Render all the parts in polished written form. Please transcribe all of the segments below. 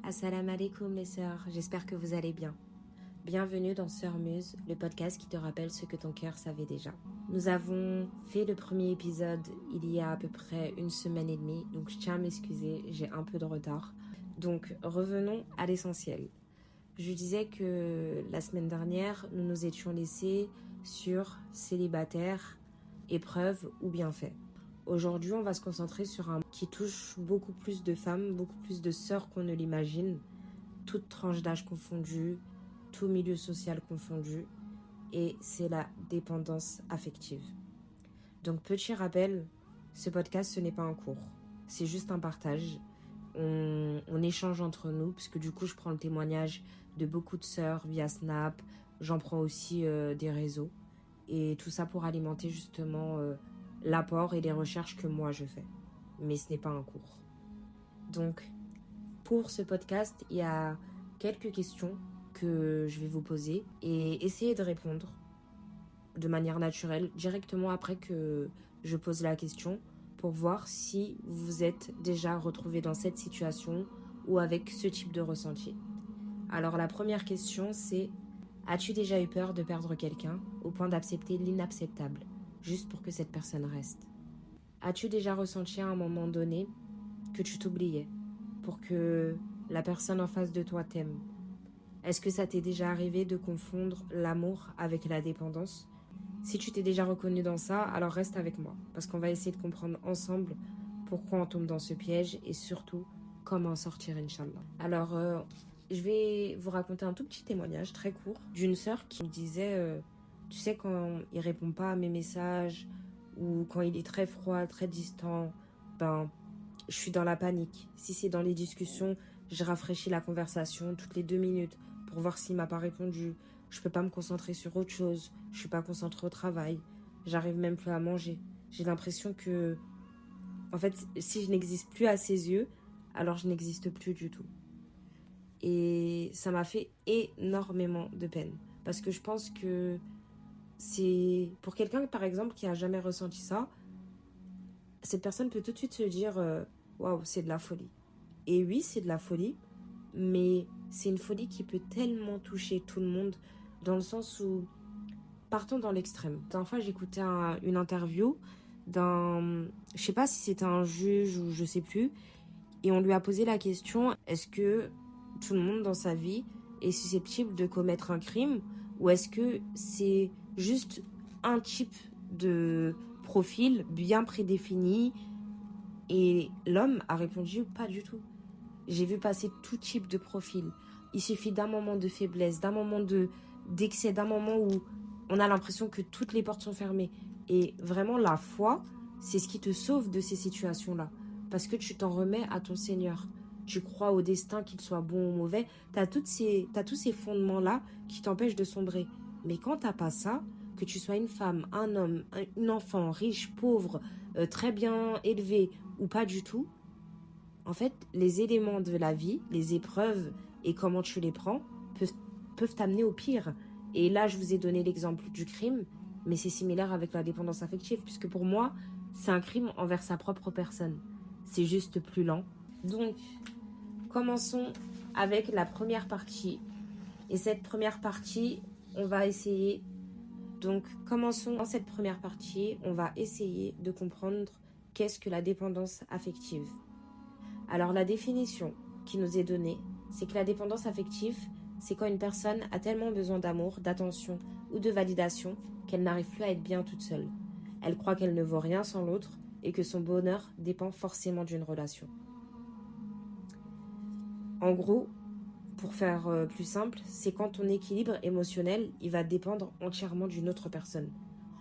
Assalamu alaikum les sœurs, j'espère que vous allez bien. Bienvenue dans Sœur Muse, le podcast qui te rappelle ce que ton cœur savait déjà. Nous avons fait le premier épisode il y a à peu près 1 semaine et demie, donc je tiens à m'excuser, j'ai un peu de retard. Donc revenons à l'essentiel. Je disais que la semaine dernière, nous nous étions laissés sur célibataire, épreuve ou bienfait. Aujourd'hui, on va se concentrer sur un qui touche beaucoup plus de femmes, beaucoup plus de sœurs qu'on ne l'imagine, toutes tranches d'âge confondues, tout milieu social confondu, et c'est la dépendance affective. Donc petit rappel, ce podcast ce n'est pas un cours, c'est juste un partage. On échange entre nous, parce que du coup je prends le témoignage de beaucoup de sœurs via Snap, j'en prends aussi des réseaux, et tout ça pour alimenter justement l'apport et les recherches que moi je fais. Mais ce n'est pas un cours. Donc, pour ce podcast, il y a quelques questions que je vais vous poser et essayer de répondre de manière naturelle, directement après que je pose la question, pour voir si vous vous êtes déjà retrouvé dans cette situation ou avec ce type de ressenti. Alors la première question c'est: as-tu déjà eu peur de perdre quelqu'un au point d'accepter l'inacceptable, juste pour que cette personne reste? As-tu déjà ressenti à un moment donné que tu t'oubliais pour que la personne en face de toi t'aime? Est-ce que ça t'est déjà arrivé de confondre l'amour avec la dépendance? Si tu t'es déjà reconnu dans ça, alors reste avec moi, parce qu'on va essayer de comprendre ensemble pourquoi on tombe dans ce piège et surtout comment en sortir, Inch'Allah. Alors, je vais vous raconter un tout petit témoignage très court d'une sœur qui me disait tu sais, quand il répond pas à mes messages ou quand il est très froid, très distant, je suis dans la panique. Si c'est dans les discussions, je rafraîchis la conversation toutes les 2 minutes pour voir s'il m'a pas répondu. Je peux pas me concentrer sur autre chose. Je suis pas concentrée au travail. J'arrive même plus à manger. J'ai l'impression que, en fait, si je n'existe plus à ses yeux, alors je n'existe plus du tout. Et ça m'a fait énormément de peine. Parce que je pense que c'est... Pour quelqu'un, par exemple, qui a jamais ressenti ça, cette personne peut tout de suite se dire waouh, c'est de la folie. Et oui, c'est de la folie, mais c'est une folie qui peut tellement toucher tout le monde, dans le sens où, partons dans l'extrême. La dernière fois, j'écoutais une interview d'un, je sais pas si c'était un juge ou je sais plus, et on lui a posé la question: est-ce que tout le monde dans sa vie est susceptible de commettre un crime, ou est-ce que c'est juste un type de profil bien prédéfini? Et l'homme a répondu: pas du tout. J'ai vu passer tout type de profil. Il suffit d'un moment de faiblesse, d'un moment d'excès, d'un moment où on a l'impression que toutes les portes sont fermées. Et vraiment, la foi, c'est ce qui te sauve de ces situations-là. Parce que tu t'en remets à ton Seigneur. Tu crois au destin, qu'il soit bon ou mauvais. T'as tous ces fondements-là qui t'empêchent de sombrer. Mais quand t'as pas ça, que tu sois une femme, un homme, un enfant, riche, pauvre, très bien élevé ou pas du tout, en fait, les éléments de la vie, les épreuves et comment tu les prends peuvent t'amener au pire. Et là, je vous ai donné l'exemple du crime, mais c'est similaire avec la dépendance affective, puisque pour moi, c'est un crime envers sa propre personne. C'est juste plus lent. Donc, commençons avec la première partie. Et cette première partie, on va essayer... Donc, commençons dans cette première partie, on va essayer de comprendre qu'est-ce que la dépendance affective. Alors la définition qui nous est donnée, c'est que la dépendance affective, c'est quand une personne a tellement besoin d'amour, d'attention ou de validation qu'elle n'arrive plus à être bien toute seule. Elle croit qu'elle ne vaut rien sans l'autre et que son bonheur dépend forcément d'une relation. En gros, pour faire plus simple, c'est quand ton équilibre émotionnel, il va dépendre entièrement d'une autre personne.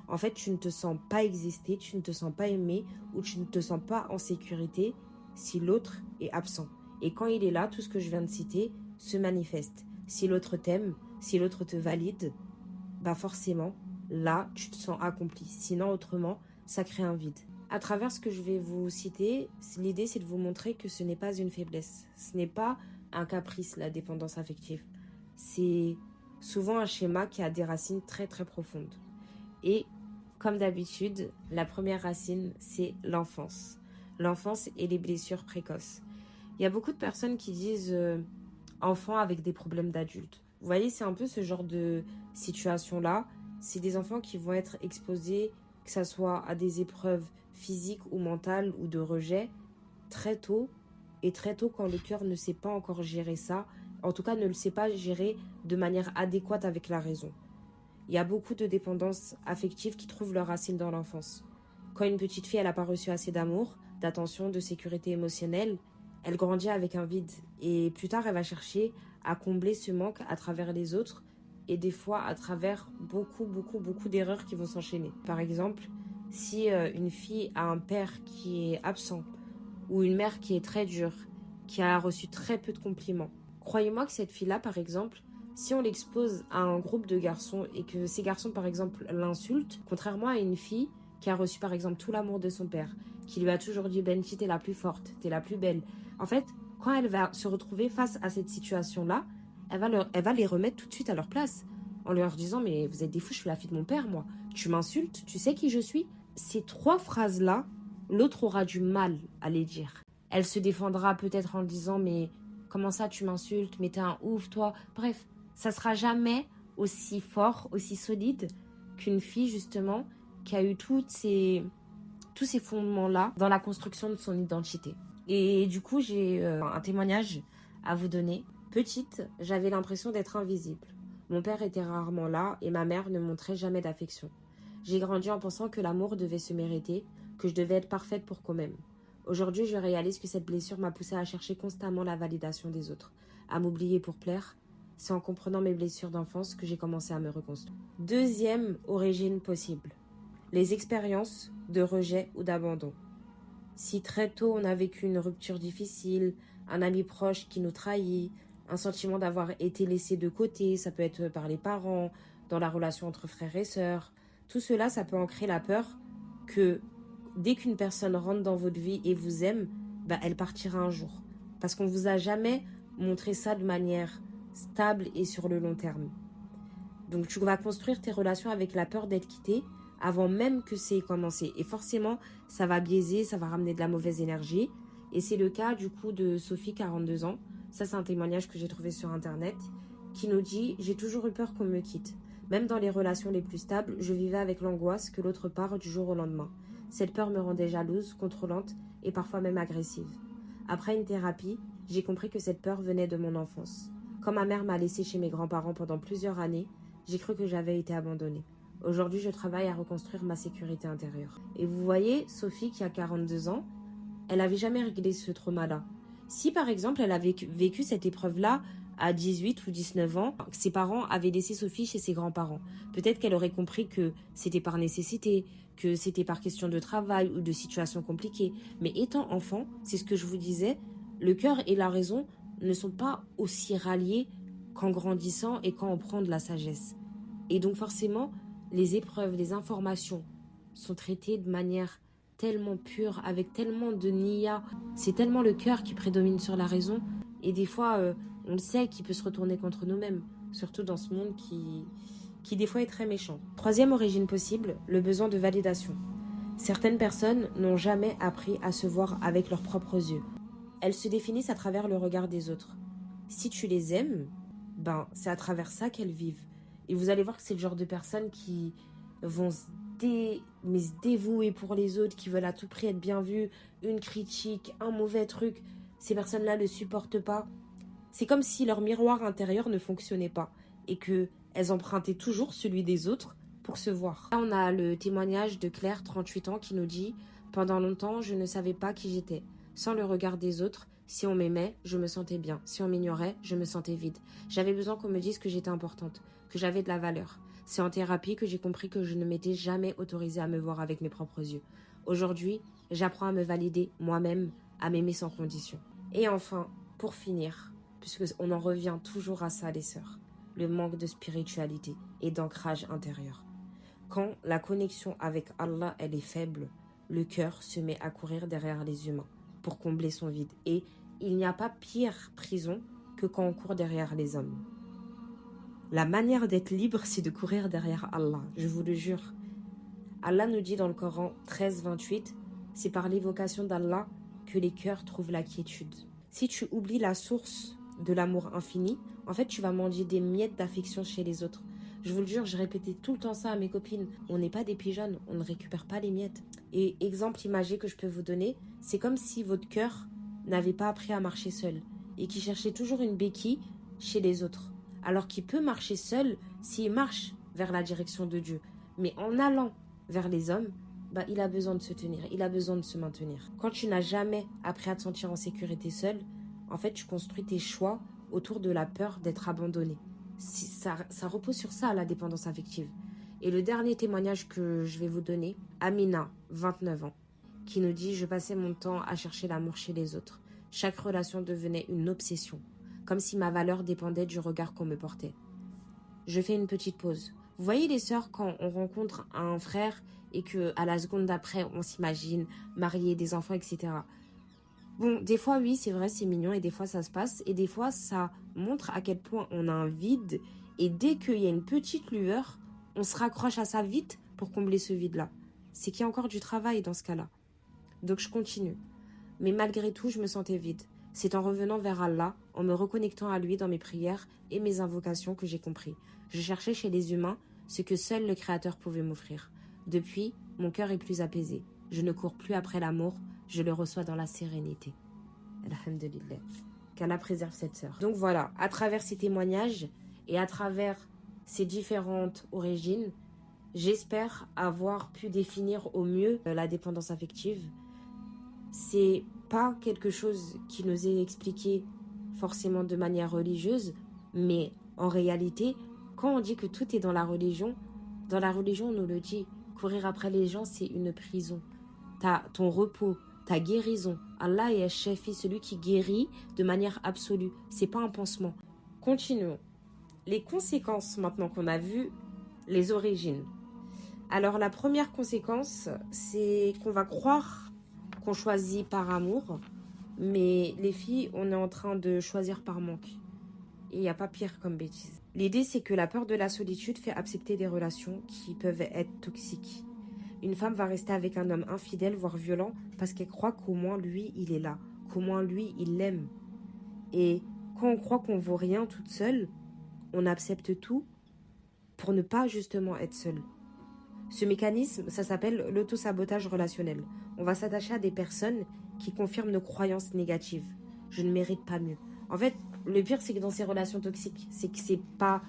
En fait, tu ne te sens pas exister, tu ne te sens pas aimé ou tu ne te sens pas en sécurité si l'autre est absent. Et quand il est là, tout ce que je viens de citer se manifeste. Si l'autre t'aime, si l'autre te valide, forcément, là, tu te sens accompli. Sinon, autrement, ça crée un vide. À travers ce que je vais vous citer, l'idée, c'est de vous montrer que ce n'est pas une faiblesse. Ce n'est pas un caprice, la dépendance affective. C'est souvent un schéma qui a des racines très, très profondes. Et comme d'habitude, la première racine, c'est l'enfance. L'enfance et les blessures précoces. Il y a beaucoup de personnes qui disent enfants avec des problèmes d'adultes. Vous voyez, c'est un peu ce genre de situation-là. C'est des enfants qui vont être exposés, que ce soit à des épreuves physiques ou mentales ou de rejet, très tôt. Et très tôt, quand le cœur ne sait pas encore gérer ça, en tout cas ne le sait pas gérer de manière adéquate avec la raison. Il y a beaucoup de dépendances affectives qui trouvent leurs racines dans l'enfance. Quand une petite fille n'a pas reçu assez d'amour, d'attention, de sécurité émotionnelle, elle grandit avec un vide. Et plus tard, elle va chercher à combler ce manque à travers les autres et des fois à travers beaucoup d'erreurs qui vont s'enchaîner. Par exemple, si une fille a un père qui est absent ou une mère qui est très dure, qui a reçu très peu de compliments, croyez-moi que cette fille-là, par exemple, si on l'expose à un groupe de garçons et que ces garçons, par exemple, l'insultent, contrairement à une fille qui a reçu, par exemple, tout l'amour de son père, qui lui a toujours dit « Benji, t'es la plus forte, t'es la plus belle ». En fait, quand elle va se retrouver face à cette situation-là, elle va les remettre tout de suite à leur place, en leur disant « Mais vous êtes des fous, je suis la fille de mon père, moi. Tu m'insultes, tu sais qui je suis ?» Ces trois phrases-là, l'autre aura du mal à les dire. Elle se défendra peut-être en disant « Mais comment ça, tu m'insultes? Mais t'es un ouf, toi. » Bref, ça sera jamais aussi fort, aussi solide qu'une fille, justement, qui a eu tous ces fondements-là dans la construction de son identité. Et du coup, j'ai un témoignage à vous donner. Petite, j'avais l'impression d'être invisible. Mon père était rarement là et ma mère ne montrait jamais d'affection. J'ai grandi en pensant que l'amour devait se mériter, que je devais être parfaite pour qu'on m'aime. Aujourd'hui, je réalise que cette blessure m'a poussée à chercher constamment la validation des autres, à m'oublier pour plaire. C'est en comprenant mes blessures d'enfance que j'ai commencé à me reconstruire. Deuxième origine possible, les expériences de rejet ou d'abandon. Si très tôt on a vécu une rupture difficile, un ami proche qui nous trahit, un sentiment d'avoir été laissé de côté, ça peut être par les parents, dans la relation entre frères et sœurs, tout cela, ça peut ancrer la peur que dès qu'une personne rentre dans votre vie et vous aime, elle partira un jour. Parce qu'on ne vous a jamais montré ça de manière stable et sur le long terme. Donc tu vas construire tes relations avec la peur d'être quitté avant même que c'est commencé. Et forcément, ça va biaiser, ça va ramener de la mauvaise énergie. Et c'est le cas du coup de Sophie, 42 ans. Ça, c'est un témoignage que j'ai trouvé sur Internet qui nous dit « J'ai toujours eu peur qu'on me quitte. Même dans les relations les plus stables, je vivais avec l'angoisse que l'autre part du jour au lendemain. Cette peur me rendait jalouse, contrôlante et parfois même agressive. Après une thérapie, j'ai compris que cette peur venait de mon enfance. Quand ma mère m'a laissée chez mes grands-parents pendant plusieurs années, j'ai cru que j'avais été abandonnée. Aujourd'hui, je travaille à reconstruire ma sécurité intérieure. » Et vous voyez, Sophie, qui a 42 ans, elle n'avait jamais réglé ce trauma-là. Si, par exemple, elle avait vécu cette épreuve-là à 18 ou 19 ans, ses parents avaient laissé Sophie chez ses grands-parents, peut-être qu'elle aurait compris que c'était par nécessité, que c'était par question de travail ou de situation compliquée. Mais étant enfant, c'est ce que je vous disais, le cœur et la raison ne sont pas aussi ralliés qu'en grandissant et quand on prend de la sagesse. Et donc forcément, les épreuves, les informations sont traitées de manière tellement pure, avec tellement de niya. C'est tellement le cœur qui prédomine sur la raison. Et des fois, on le sait, qu'il peut se retourner contre nous-mêmes. Surtout dans ce monde qui des fois est très méchant. Troisième origine possible, le besoin de validation. Certaines personnes n'ont jamais appris à se voir avec leurs propres yeux. Elles se définissent à travers le regard des autres. Si tu les aimes, c'est à travers ça qu'elles vivent. Et vous allez voir que c'est le genre de personnes qui vont se dévouer pour les autres, qui veulent à tout prix être bien vues, une critique, un mauvais truc. Ces personnes-là ne supportent pas. C'est comme si leur miroir intérieur ne fonctionnait pas et qu'elles empruntaient toujours celui des autres pour se voir. Là, on a le témoignage de Claire, 38 ans, qui nous dit « Pendant longtemps, je ne savais pas qui j'étais. Sans le regard des autres, si on m'aimait, je me sentais bien. Si on m'ignorait, je me sentais vide. J'avais besoin qu'on me dise que j'étais importante, que j'avais de la valeur. C'est en thérapie que j'ai compris que je ne m'étais jamais autorisée à me voir avec mes propres yeux. Aujourd'hui, j'apprends à me valider moi-même, à m'aimer sans condition. » Et enfin, pour finir, puisqu'on en revient toujours à ça, les sœurs, le manque de spiritualité et d'ancrage intérieur. Quand la connexion avec Allah, elle est faible, le cœur se met à courir derrière les humains pour combler son vide. Et il n'y a pas pire prison que quand on court derrière les hommes. La manière d'être libre, c'est de courir derrière Allah, je vous le jure. Allah nous dit dans le Coran 13, 28, c'est par l'évocation d'Allah que les cœurs trouvent la quiétude. Si tu oublies la source de l'amour infini, en fait, tu vas manger des miettes d'affection chez les autres. Je vous le jure, je répétais tout le temps ça à mes copines. On n'est pas des pigeonnes, on ne récupère pas les miettes. Et exemple imagé que je peux vous donner, c'est comme si votre cœur n'avait pas appris à marcher seul et qui cherchait toujours une béquille chez les autres. Alors qu'il peut marcher seul s'il marche vers la direction de Dieu. Mais en allant vers les hommes, il a besoin de se tenir, il a besoin de se maintenir. Quand tu n'as jamais appris à te sentir en sécurité seul, en fait, tu construis tes choix autour de la peur d'être abandonné. Ça repose sur ça, la dépendance affective. Et le dernier témoignage que je vais vous donner, Amina, 29 ans, qui nous dit « Je passais mon temps à chercher l'amour chez les autres. Chaque relation devenait une obsession, comme si ma valeur dépendait du regard qu'on me portait. » Je fais une petite pause. Vous voyez les sœurs, quand on rencontre un frère et qu'à la seconde d'après, on s'imagine marier, des enfants, etc. Bon, des fois, oui, c'est vrai, c'est mignon, et des fois, ça se passe, et des fois, ça montre à quel point on a un vide, et dès qu'il y a une petite lueur, on se raccroche à ça vite pour combler ce vide-là. C'est qu'il y a encore du travail dans ce cas-là. Donc, je continue. Mais malgré tout, je me sentais vide. C'est en revenant vers Allah, en me reconnectant à lui dans mes prières et mes invocations que j'ai compris. Je cherchais chez les humains ce que seul le Créateur pouvait m'offrir. Depuis, mon cœur est plus apaisé. Je ne cours plus après l'amour, je le reçois dans la sérénité. Alhamdulillah. Qu'Allah préserve cette sœur. Donc voilà, à travers ces témoignages et à travers ces différentes origines, j'espère avoir pu définir au mieux la dépendance affective. C'est pas quelque chose qui nous est expliqué forcément de manière religieuse, mais en réalité, quand on dit que tout est dans la religion on nous le dit, courir après les gens, c'est une prison. T'as ton repos, ta guérison. Allah est Shafi, celui qui guérit de manière absolue. C'est pas un pansement. Continuons. Les conséquences, maintenant qu'on a vu les origines. Alors la première conséquence, c'est qu'on va croire qu'on choisit par amour, mais les filles, on est en train de choisir par manque. Et il n'y a pas pire comme bêtise. L'idée, c'est que la peur de la solitude fait accepter des relations qui peuvent être toxiques. Une femme va rester avec un homme infidèle, voire violent, parce qu'elle croit qu'au moins lui, il est là, qu'au moins lui, il l'aime. Et quand on croit qu'on vaut rien toute seule, on accepte tout pour ne pas justement être seule. Ce mécanisme, ça s'appelle l'autosabotage relationnel. On va s'attacher à des personnes qui confirment nos croyances négatives. Je ne mérite pas mieux. En fait, le pire, c'est que dans ces relations toxiques, c'est que c'est pas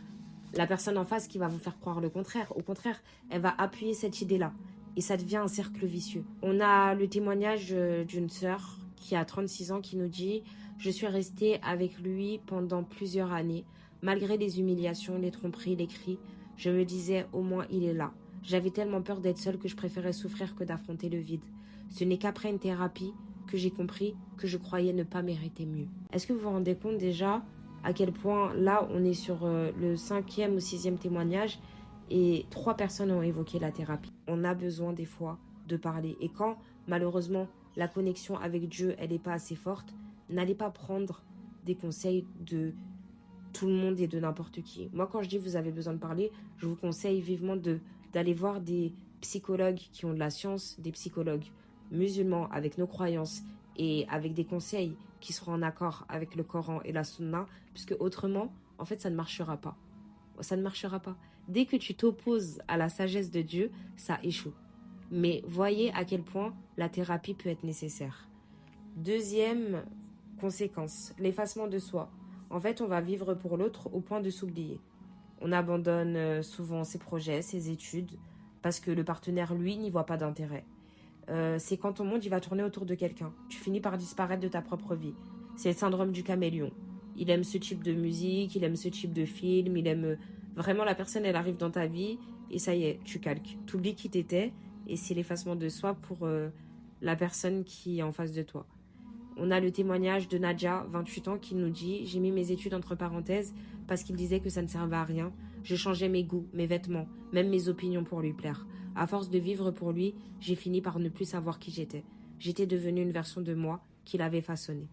la personne en face qui va vous faire croire le contraire. Au contraire, elle va appuyer cette idée-là. Et ça devient un cercle vicieux. On a le témoignage d'une sœur qui a 36 ans qui nous dit « Je suis restée avec lui pendant plusieurs années. Malgré les humiliations, les tromperies, les cris, je me disais au moins il est là. J'avais tellement peur d'être seule que je préférais souffrir que d'affronter le vide. Ce n'est qu'après une thérapie que j'ai compris que je croyais ne pas mériter mieux. » Est-ce que vous vous rendez compte déjà à quel point là on est sur le 5e ou 6e témoignage et 3 personnes ont évoqué la thérapie. On a besoin des fois de parler. Et quand malheureusement la connexion avec Dieu elle n'est pas assez forte, n'allez pas prendre des conseils de tout le monde et de n'importe qui. Moi quand je dis vous avez besoin de parler, je vous conseille vivement d'aller voir des psychologues qui ont de la science, des psychologues musulmans avec nos croyances et avec des conseils qui seront en accord avec le Coran et la Sunna, puisque autrement, en fait, ça ne marchera pas. Ça ne marchera pas. Dès que tu t'opposes à la sagesse de Dieu, ça échoue. Mais voyez à quel point la thérapie peut être nécessaire. Deuxième conséquence, l'effacement de soi. En fait, on va vivre pour l'autre au point de s'oublier. On abandonne souvent ses projets, ses études, parce que le partenaire, lui, n'y voit pas d'intérêt. C'est quand ton monde il va tourner autour de quelqu'un. Tu finis par disparaître de ta propre vie. C'est le syndrome du caméléon. Il aime ce type de musique, il aime ce type de film, il aime... Vraiment, la personne, elle arrive dans ta vie et ça y est, tu calques. Tu oublies qui t'étais et c'est l'effacement de soi pour la personne qui est en face de toi. On a le témoignage de Nadia, 28 ans, qui nous dit « J'ai mis mes études entre parenthèses parce qu'il disait que ça ne servait à rien. Je changeais mes goûts, mes vêtements, même mes opinions pour lui plaire. À force de vivre pour lui, j'ai fini par ne plus savoir qui j'étais. J'étais devenue une version de moi qu'il avait façonnée. »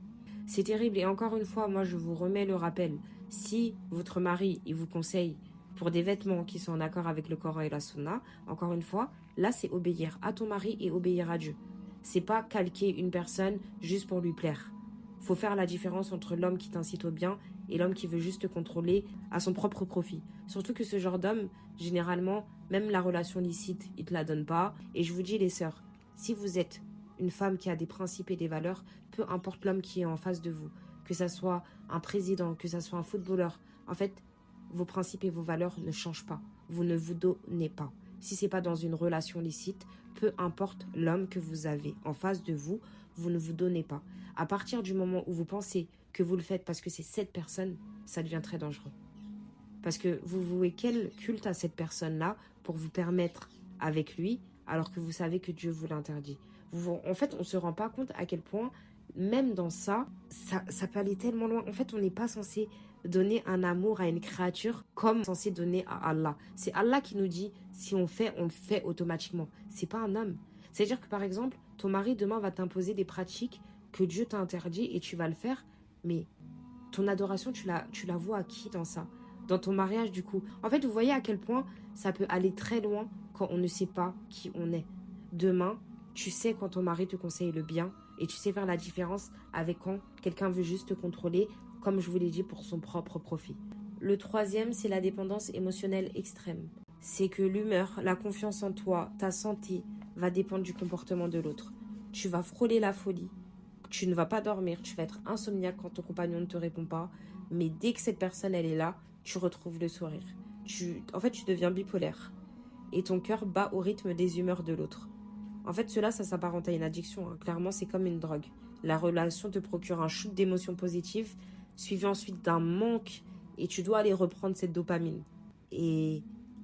C'est terrible et encore une fois, moi je vous remets le rappel. Si votre mari, il vous conseille pour des vêtements qui sont en accord avec le Coran et la Sunna, encore une fois, là c'est obéir à ton mari et obéir à Dieu. C'est pas calquer une personne juste pour lui plaire. Faut faire la différence entre l'homme qui t'incite au bien et l'homme qui veut juste te contrôler à son propre profit. Surtout que ce genre d'homme, généralement, même la relation licite, il te la donne pas. Et je vous dis les sœurs, si vous êtes une femme qui a des principes et des valeurs, peu importe l'homme qui est en face de vous, que ça soit un président, que ça soit un footballeur, en fait, vos principes et vos valeurs ne changent pas. Vous ne vous donnez pas. Si c'est pas dans une relation licite, peu importe l'homme que vous avez en face de vous, vous ne vous donnez pas. À partir du moment où vous pensez que vous le faites parce que c'est cette personne, ça devient très dangereux. Parce que vous vouez quel culte à cette personne-là pour vous permettre avec lui, alors que vous savez que Dieu vous l'interdit. En fait, on ne se rend pas compte à quel point, même dans ça peut aller tellement loin. En fait, on n'est pas censé donner un amour à une créature comme censé donner à Allah. C'est Allah qui nous dit, si on le fait automatiquement. C'est pas un homme. C'est-à-dire que par exemple, ton mari demain va t'imposer des pratiques que Dieu t'a interdit et tu vas le faire, mais ton adoration, tu la vois à qui dans ça? Dans ton mariage, du coup. En fait, vous voyez à quel point ça peut aller très loin quand on ne sait pas qui on est. Demain, tu sais quand ton mari te conseille le bien et tu sais faire la différence avec quand quelqu'un veut juste te contrôler, comme je vous l'ai dit, pour son propre profit. Le troisième, c'est la dépendance émotionnelle extrême. C'est que l'humeur, la confiance en toi, ta santé va dépendre du comportement de l'autre. Tu vas frôler la folie. Tu ne vas pas dormir, tu vas être insomniaque quand ton compagnon ne te répond pas. Mais dès que cette personne, elle est là, tu retrouves le sourire. En fait, tu deviens bipolaire. Et ton cœur bat au rythme des humeurs de l'autre. En fait, cela, ça s'apparente à une addiction. Clairement, c'est comme une drogue. La relation te procure un shoot d'émotions positives, suivi ensuite d'un manque, et tu dois aller reprendre cette dopamine. Et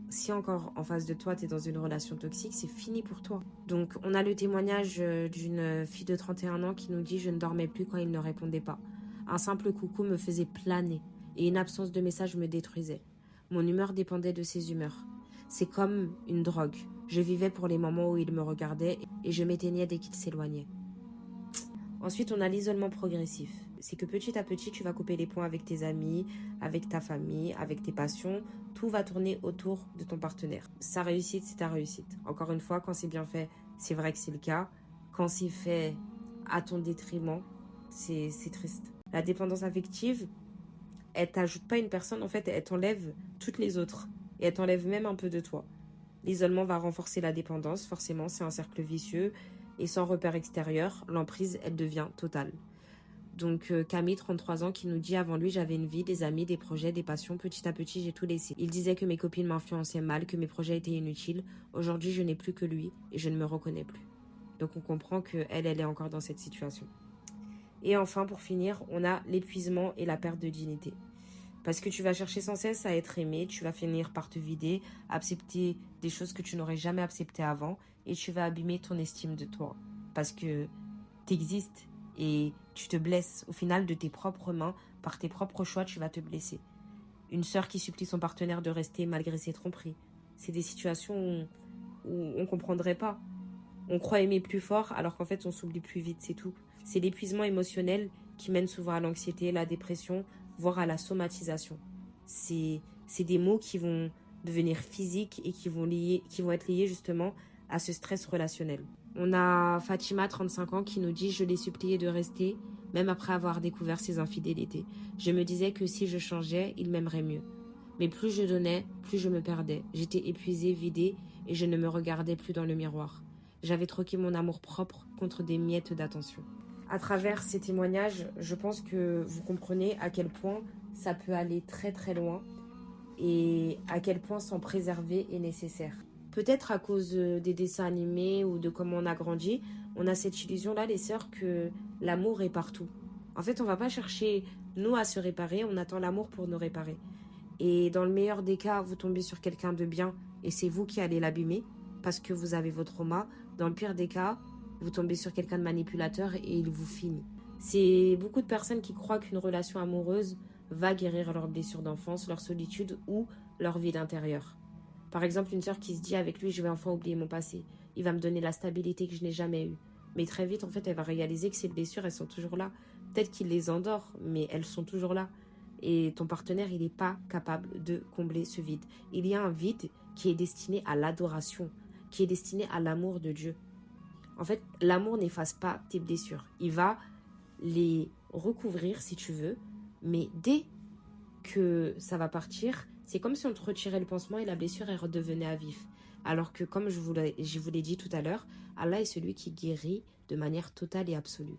si encore en face de toi, tu es dans une relation toxique, c'est fini pour toi. Donc, on a le témoignage d'une fille de 31 ans qui nous dit « Je ne dormais plus quand il ne répondait pas. Un simple coucou me faisait planer et une absence de message me détruisait. Mon humeur dépendait de ses humeurs. C'est comme une drogue. Je vivais pour les moments où il me regardait et je m'éteignais dès qu'il s'éloignait. » Ensuite, on a l'isolement progressif. C'est que petit à petit, tu vas couper les ponts avec tes amis, avec ta famille, avec tes passions. Tout va tourner autour de ton partenaire. Sa réussite, c'est ta réussite. Encore une fois, quand c'est bien fait, c'est vrai que c'est le cas. Quand c'est fait à ton détriment, c'est triste. La dépendance affective, elle t'ajoute pas une personne, en fait, elle t'enlève toutes les autres. Et elle t'enlève même un peu de toi. L'isolement va renforcer la dépendance, forcément, c'est un cercle vicieux. Et sans repère extérieur, l'emprise, elle devient totale. Donc Camille, 33 ans, qui nous dit « Avant lui, j'avais une vie, des amis, des projets, des passions. Petit à petit, j'ai tout laissé. Il disait que mes copines m'influençaient mal, que mes projets étaient inutiles. Aujourd'hui, je n'ai plus que lui et je ne me reconnais plus. » Donc on comprend qu'elle est encore dans cette situation. Et enfin, pour finir, on a l'épuisement et la perte de dignité. Parce que tu vas chercher sans cesse à être aimé, tu vas finir par te vider, accepter des choses que tu n'aurais jamais acceptées avant et tu vas abîmer ton estime de toi. Parce que tu existes et tu te blesses. Au final, de tes propres mains, par tes propres choix, tu vas te blesser. Une sœur qui supplie son partenaire de rester malgré ses tromperies. C'est des situations où on ne comprendrait pas. On croit aimer plus fort alors qu'en fait, on s'oublie plus vite, c'est tout. C'est l'épuisement émotionnel qui mène souvent à l'anxiété, la dépression, voire à la somatisation. C'est des mots qui vont devenir physiques et qui vont être liés justement à ce stress relationnel. On a Fatima, 35 ans, qui nous dit « Je l'ai supplié de rester, même après avoir découvert ses infidélités. Je me disais que si je changeais, il m'aimerait mieux. Mais plus je donnais, plus je me perdais. J'étais épuisée, vidée, et je ne me regardais plus dans le miroir. J'avais troqué mon amour propre contre des miettes d'attention. » À travers ces témoignages, je pense que vous comprenez à quel point ça peut aller très très loin et à quel point s'en préserver est nécessaire. Peut-être à cause des dessins animés ou de comment on a grandi, on a cette illusion-là, les sœurs, que l'amour est partout. En fait, on ne va pas chercher, nous, à se réparer, on attend l'amour pour nous réparer. Et dans le meilleur des cas, vous tombez sur quelqu'un de bien et c'est vous qui allez l'abîmer parce que vous avez vos traumas. Dans le pire des cas, vous tombez sur quelqu'un de manipulateur et il vous finit. C'est beaucoup de personnes qui croient qu'une relation amoureuse va guérir leurs blessures d'enfance, leur solitude ou leur vide intérieur. Par exemple, une sœur qui se dit avec lui, je vais enfin oublier mon passé. Il va me donner la stabilité que je n'ai jamais eue. Mais très vite, en fait, elle va réaliser que ces blessures, elles sont toujours là. Peut-être qu'il les endort, mais elles sont toujours là. Et ton partenaire, il n'est pas capable de combler ce vide. Il y a un vide qui est destiné à l'adoration, qui est destiné à l'amour de Dieu. En fait, l'amour n'efface pas tes blessures. Il va les recouvrir si tu veux, mais dès que ça va partir, c'est comme si on te retirait le pansement et la blessure elle redevenait à vif. Alors que comme je vous l'ai dit tout à l'heure, Allah est celui qui guérit de manière totale et absolue.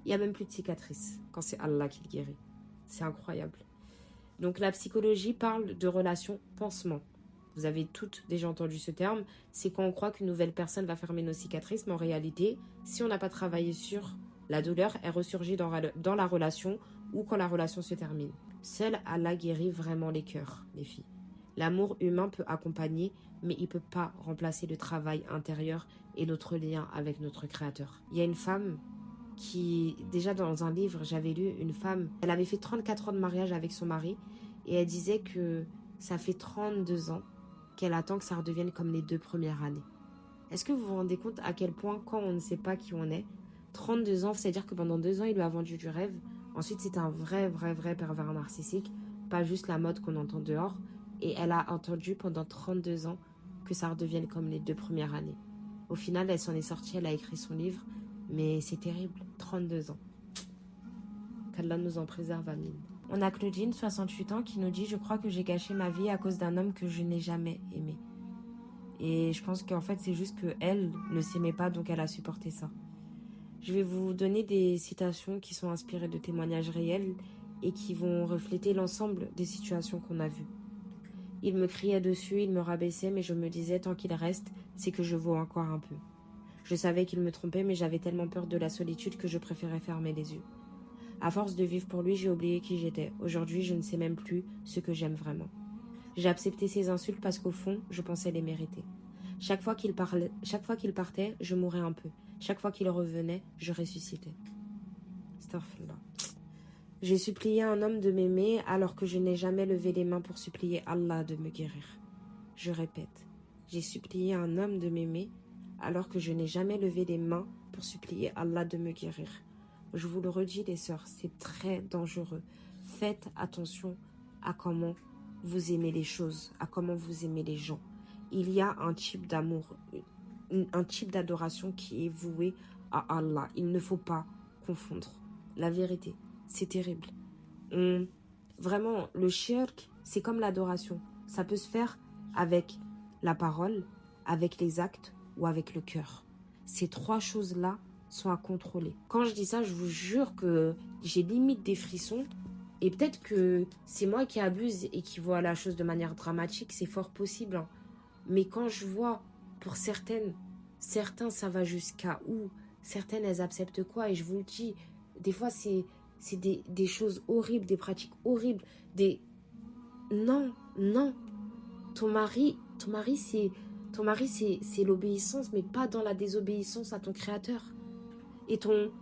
Il n'y a même plus de cicatrices quand c'est Allah qui le guérit. C'est incroyable. Donc la psychologie parle de relation pansement. Vous avez toutes déjà entendu ce terme. C'est quand on croit qu'une nouvelle personne va fermer nos cicatrices, mais en réalité, si on n'a pas travaillé sur la douleur, elle ressurgit dans la relation ou quand la relation se termine. Seul Allah guérit vraiment les cœurs, les filles. L'amour humain peut accompagner, mais il ne peut pas remplacer le travail intérieur et notre lien avec notre Créateur. Il y a une femme qui, déjà dans un livre, j'avais lu une femme, elle avait fait 34 ans de mariage avec son mari et elle disait que ça fait 32 ans qu'elle attend que ça redevienne comme les 2 premières années. Est-ce que vous vous rendez compte à quel point, quand on ne sait pas qui on est, 32 ans, c'est-à-dire que pendant 2 ans, il lui a vendu du rêve. Ensuite, c'était un vrai pervers narcissique, pas juste la mode qu'on entend dehors. Et elle a entendu pendant 32 ans que ça redevienne comme les 2 premières années. Au final, elle s'en est sortie, elle a écrit son livre, mais c'est terrible, 32 ans. Qu'Allah nous en préserve, amin. On a Claudine, 68 ans, qui nous dit « Je crois que j'ai gâché ma vie à cause d'un homme que je n'ai jamais aimé. » Et je pense qu'en fait, c'est juste qu'elle ne s'aimait pas, donc elle a supporté ça. Je vais vous donner des citations qui sont inspirées de témoignages réels et qui vont refléter l'ensemble des situations qu'on a vues. Il me criait dessus, il me rabaissait, mais je me disais, tant qu'il reste, c'est que je vaux encore un peu. Je savais qu'il me trompait, mais j'avais tellement peur de la solitude que je préférais fermer les yeux. À force de vivre pour lui, j'ai oublié qui j'étais. Aujourd'hui, je ne sais même plus ce que j'aime vraiment. J'ai accepté ses insultes parce qu'au fond, je pensais les mériter. Chaque fois qu'il partait, je mourais un peu. Chaque fois qu'il revenait, je ressuscitais. Astaghfirullah. J'ai supplié un homme de m'aimer alors que je n'ai jamais levé les mains pour supplier Allah de me guérir. Je répète, j'ai supplié un homme de m'aimer alors que je n'ai jamais levé les mains pour supplier Allah de me guérir. Je vous le redis les sœurs, c'est très dangereux. Faites attention à comment vous aimez les choses, à comment vous aimez les gens. Il y a un type d'amour, un type d'adoration qui est voué à Allah. Il ne faut pas confondre. La vérité, c'est terrible. Vraiment, le shirk, c'est comme l'adoration. Ça peut se faire avec la parole, avec les actes ou avec le cœur. Ces 3 choses-là sont à contrôler. Quand je dis ça, je vous jure que j'ai limite des frissons. Et peut-être que c'est moi qui abuse et qui vois la chose de manière dramatique, c'est fort possible. Hein. Mais quand je vois, pour certains, ça va jusqu'à où? Certaines, elles acceptent quoi? Et je vous le dis, des fois, c'est des choses horribles, des pratiques horribles. Non. Ton mari, c'est l'obéissance, mais pas dans la désobéissance à ton créateur. Et ton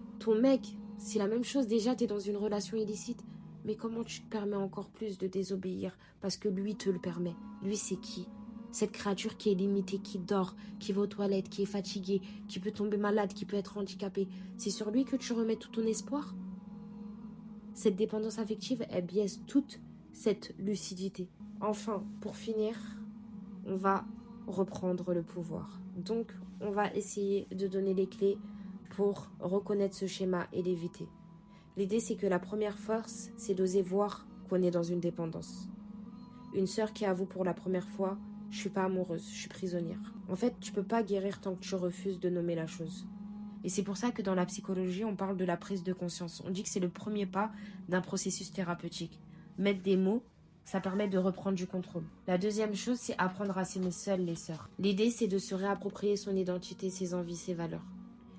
mec, c'est la même chose. Déjà, tu es dans une relation illicite. Mais comment tu te permets encore plus de désobéir? Parce que lui te le permet. Lui, c'est qui? Cette créature qui est limitée, qui dort, qui va aux toilettes, qui est fatiguée, qui peut tomber malade, qui peut être handicapée. C'est sur lui que tu remets tout ton espoir? Cette dépendance affective, elle biaise toute cette lucidité. Enfin, pour finir, on va reprendre le pouvoir. Donc, on va essayer de donner les clés pour reconnaître ce schéma et l'éviter. L'idée, c'est que la première force, c'est d'oser voir qu'on est dans une dépendance. Une sœur qui avoue pour la première fois « Je suis pas amoureuse, je suis prisonnière ». En fait, tu peux pas guérir tant que tu refuses de nommer la chose. Et c'est pour ça que dans la psychologie, on parle de la prise de conscience. On dit que c'est le premier pas d'un processus thérapeutique. Mettre des mots, ça permet de reprendre du contrôle. La deuxième chose, c'est apprendre à s'aimer seule, les sœurs. L'idée, c'est de se réapproprier son identité, ses envies, ses valeurs.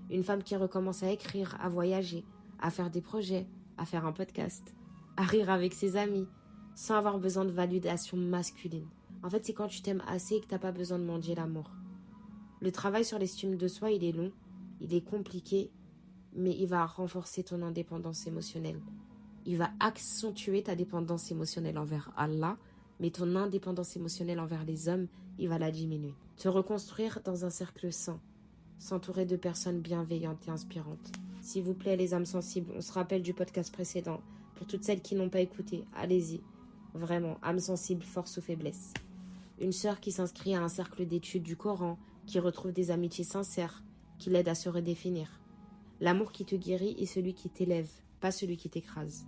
Une femme qui recommence à écrire, à voyager, à faire des projets, à faire un podcast, à rire avec ses amis, sans avoir besoin de validation masculine. En fait, c'est quand tu t'aimes assez que t'as pas besoin de mendier l'amour. Le travail sur l'estime de soi, il est long, il est compliqué, mais il va renforcer ton indépendance émotionnelle. Il va accentuer ta dépendance émotionnelle envers Allah, mais ton indépendance émotionnelle envers les hommes, il va la diminuer. Te reconstruire dans un cercle sain, s'entourer de personnes bienveillantes et inspirantes. S'il vous plaît, les âmes sensibles, on se rappelle du podcast précédent. Pour toutes celles qui n'ont pas écouté, allez-y. Vraiment, âme sensible, force ou faiblesse. Une sœur qui s'inscrit à un cercle d'études du Coran, qui retrouve des amitiés sincères, qui l'aident à se redéfinir. L'amour qui te guérit est celui qui t'élève, pas celui qui t'écrase.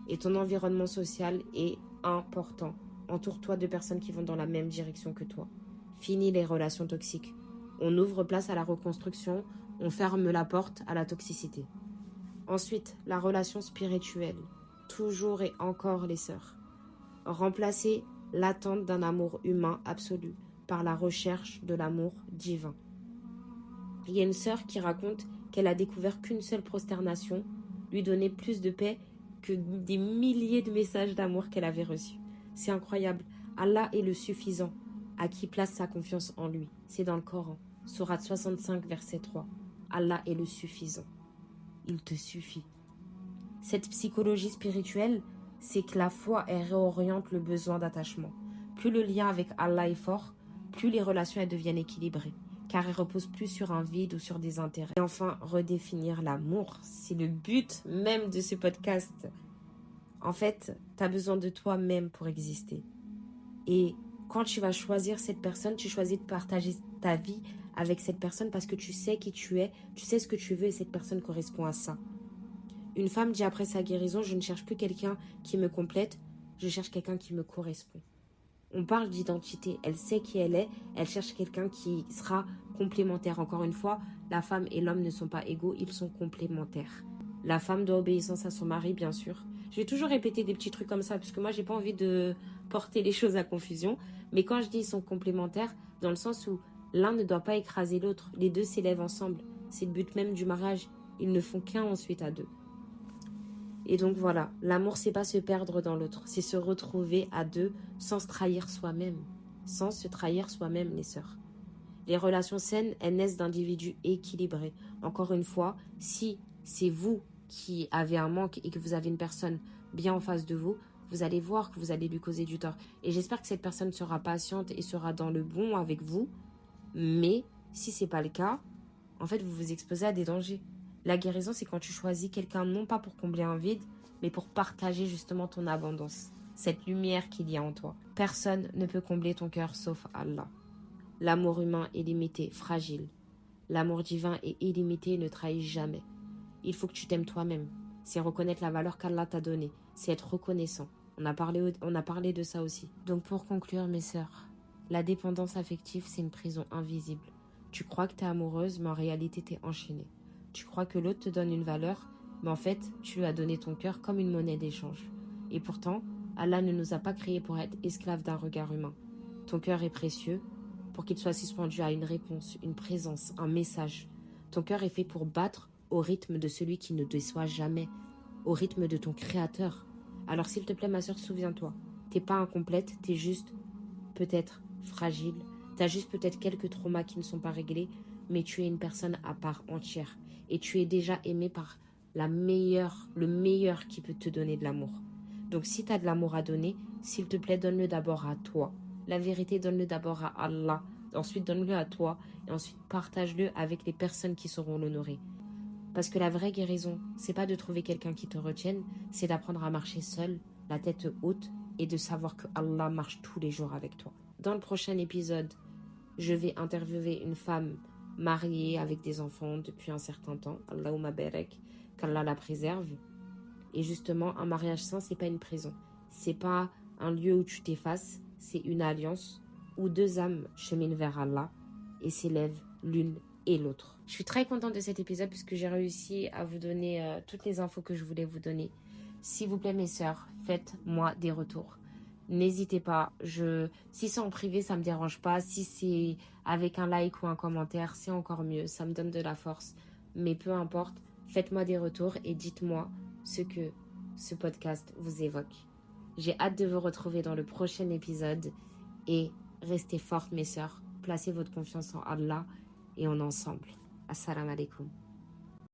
Et ton environnement social est important. Entoure-toi de personnes qui vont dans la même direction que toi. Finis les relations toxiques. On ouvre place à la reconstruction, on ferme la porte à la toxicité. Ensuite, la relation spirituelle. Toujours et encore les sœurs. Remplacez l'attente d'un amour humain absolu par la recherche de l'amour divin. Il y a une sœur qui raconte qu'elle a découvert qu'une seule prosternation lui donnait plus de paix que des milliers de messages d'amour qu'elle avait reçus. C'est incroyable. Allah est le suffisant, à qui place sa confiance en lui. C'est dans le Coran, sourate 65, verset 3. Allah est le suffisant. Il te suffit. Cette psychologie spirituelle, c'est que la foi, elle réoriente le besoin d'attachement. Plus le lien avec Allah est fort, plus les relations elles deviennent équilibrées, car elles reposent plus sur un vide ou sur des intérêts. Et enfin, redéfinir l'amour, c'est le but même de ce podcast. En fait, tu as besoin de toi-même pour exister. Et quand tu vas choisir cette personne, tu choisis de partager ta vie avec cette personne parce que tu sais qui tu es, tu sais ce que tu veux et cette personne correspond à ça. Une femme dit après sa guérison, je ne cherche plus quelqu'un qui me complète, je cherche quelqu'un qui me correspond. On parle d'identité, elle sait qui elle est, elle cherche quelqu'un qui sera complémentaire. Encore une fois, la femme et l'homme ne sont pas égaux, ils sont complémentaires. La femme doit obéissance à son mari, bien sûr. Je vais toujours répéter des petits trucs comme ça, parce que moi, j'ai pas envie de porter les choses à confusion. Mais quand je dis ils sont complémentaires, dans le sens où l'un ne doit pas écraser l'autre, les deux s'élèvent ensemble. C'est le but même du mariage. Ils ne font qu'un ensuite à deux. Et donc voilà, l'amour, c'est pas se perdre dans l'autre, c'est se retrouver à deux sans se trahir soi-même. Sans se trahir soi-même, les sœurs. Les relations saines, elles naissent d'individus équilibrés. Encore une fois, si c'est vous qui avez un manque et que vous avez une personne bien en face de vous, vous allez voir que vous allez lui causer du tort. Et j'espère que cette personne sera patiente et sera dans le bon avec vous. Mais si c'est pas le cas, en fait, vous vous exposez à des dangers. La guérison, c'est quand tu choisis quelqu'un non pas pour combler un vide, mais pour partager justement ton abondance, cette lumière qu'il y a en toi. Personne ne peut combler ton cœur sauf Allah. L'amour humain est limité, fragile. L'amour divin est illimité et ne trahit jamais. Il faut que tu t'aimes toi-même. C'est reconnaître la valeur qu'Allah t'a donnée. C'est être reconnaissant. On a parlé de ça aussi. Donc pour conclure, mes sœurs, la dépendance affective, c'est une prison invisible. Tu crois que t'es amoureuse, mais en réalité, t'es enchaînée. Tu crois que l'autre te donne une valeur, mais en fait, tu lui as donné ton cœur comme une monnaie d'échange. Et pourtant, Allah ne nous a pas créés pour être esclaves d'un regard humain. Ton cœur est précieux pour qu'il soit suspendu à une réponse, une présence, un message. Ton cœur est fait pour battre au rythme de celui qui ne déçoit jamais, au rythme de ton créateur. Alors s'il te plaît, ma sœur, souviens-toi, t'es pas incomplète, t'es juste peut-être fragile, t'as juste peut-être quelques traumas qui ne sont pas réglés, mais tu es une personne à part entière. Et tu es déjà aimé par le meilleur qui peut te donner de l'amour. Donc si tu as de l'amour à donner, s'il te plaît, donne-le d'abord à toi. La vérité, donne-le d'abord à Allah. Ensuite, donne-le à toi. Et ensuite, partage-le avec les personnes qui sauront l'honorer. Parce que la vraie guérison, c'est pas de trouver quelqu'un qui te retienne, c'est d'apprendre à marcher seul, la tête haute, et de savoir que Allah marche tous les jours avec toi. Dans le prochain épisode, je vais interviewer une femme mariée avec des enfants depuis un certain temps. Allahumma barak, qu'Allah la préserve. Et justement, un mariage sain, c'est pas une prison. C'est pas un lieu où tu t'effaces, c'est une alliance où deux âmes cheminent vers Allah et s'élèvent l'une et l'autre. Je suis très contente de cet épisode puisque j'ai réussi à vous donner toutes les infos que je voulais vous donner. S'il vous plaît, mes sœurs, faites-moi des retours. N'hésitez pas, si c'est en privé, ça me dérange pas. Si c'est avec un like ou un commentaire, c'est encore mieux. Ça me donne de la force. Mais peu importe, faites-moi des retours et dites-moi ce que ce podcast vous évoque. J'ai hâte de vous retrouver dans le prochain épisode. Et restez fortes, mes sœurs. Placez votre confiance en Allah et en ensemble. Assalamu alaikum.